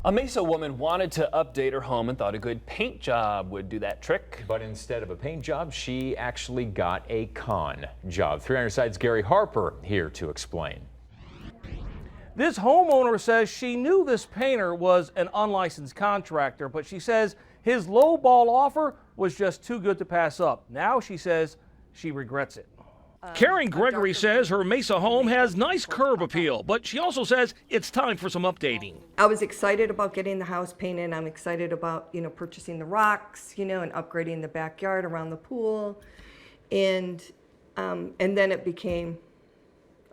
A Mesa woman wanted to update her home and thought a good paint job would do that trick. But instead of a paint job, she actually got a con job. 300 Side's Gary Harper here to explain. This homeowner says she knew this painter was an unlicensed contractor, but she says his lowball offer was just too good to pass up. Now she says she regrets it. Karen Gregory says her Mesa home has nice curb appeal, but she also says it's time for some updating. I was excited about getting the house painted. I'm excited about, purchasing the rocks, and upgrading the backyard around the pool. And then it became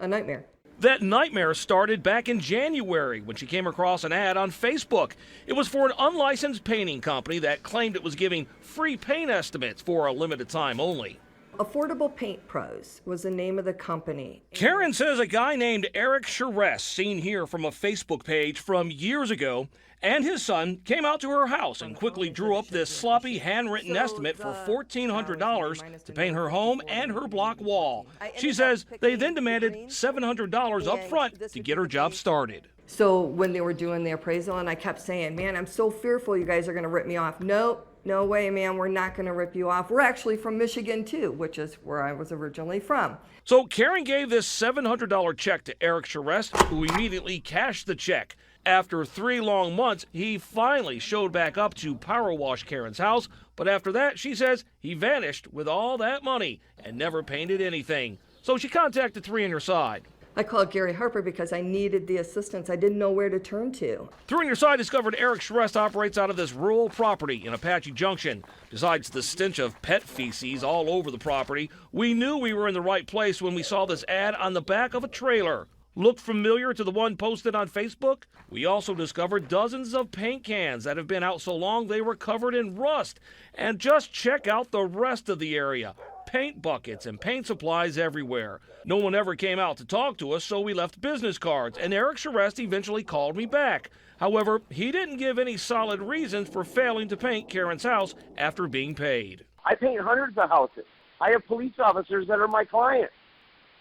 a nightmare. That nightmare started back in January when she came across an ad on Facebook. It was for an unlicensed painting company that claimed it was giving free paint estimates for a limited time only. Affordable Paint Pros was the name of the company. Karen says a guy named Eric Charest, seen here from a Facebook page from years ago, and his son came out to her house and quickly drew up this sloppy handwritten estimate for $1,400 to paint her home and her block wall. She says they then demanded $700 up front to get her job started. So when they were doing the appraisal, and I kept saying, man, I'm so fearful you guys are going to rip me off. Nope. No way, man, we're not going to rip you off. We're actually from Michigan, too, which is where I was originally from. So Karen gave this $700 check to Eric Charest, who immediately cashed the check. After 3 long months, he finally showed back up to power wash Karen's house. But after that, she says he vanished with all that money and never painted anything. So she contacted 300 Side. I called Gary Harper because I needed the assistance. I didn't know where to turn to. 300 Side discovered Eric Charest operates out of this rural property in Apache Junction. Besides the stench of pet feces all over the property, we knew we were in the right place when we saw this ad on the back of a trailer. Look familiar to the one posted on Facebook? We also discovered dozens of paint cans that have been out so long they were covered in rust. And just check out the rest of the area. Paint buckets and paint supplies everywhere. No one ever came out to talk to us, so we left business cards, and Eric Charest eventually called me back. However, he didn't give any solid reasons for failing to paint Karen's house after being paid. I paint hundreds of houses. I have police officers that are my clients.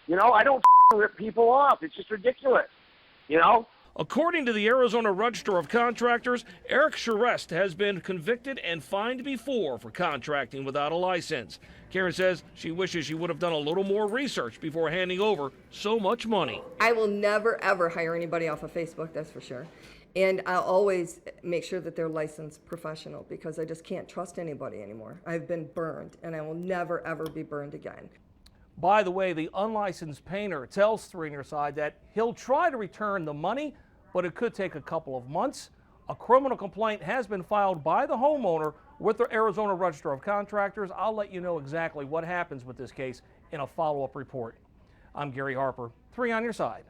I don't rip people off. It's just ridiculous, According to the Arizona Register of Contractors, Eric Charest has been convicted and fined before for contracting without a license. Karen says she wishes she would have done a little more research before handing over so much money. I will never, ever hire anybody off of Facebook, that's for sure. And I'll always make sure that they're licensed professional because I just can't trust anybody anymore. I've been burned, and I will never, ever be burned again. By the way, the unlicensed painter tells 300 Side that he'll try to return the money, but it could take a couple of months. A criminal complaint has been filed by the homeowner with the Arizona Register of Contractors. I'll let you know exactly what happens with this case in a follow-up report. I'm Gary Harper, 3 on your side.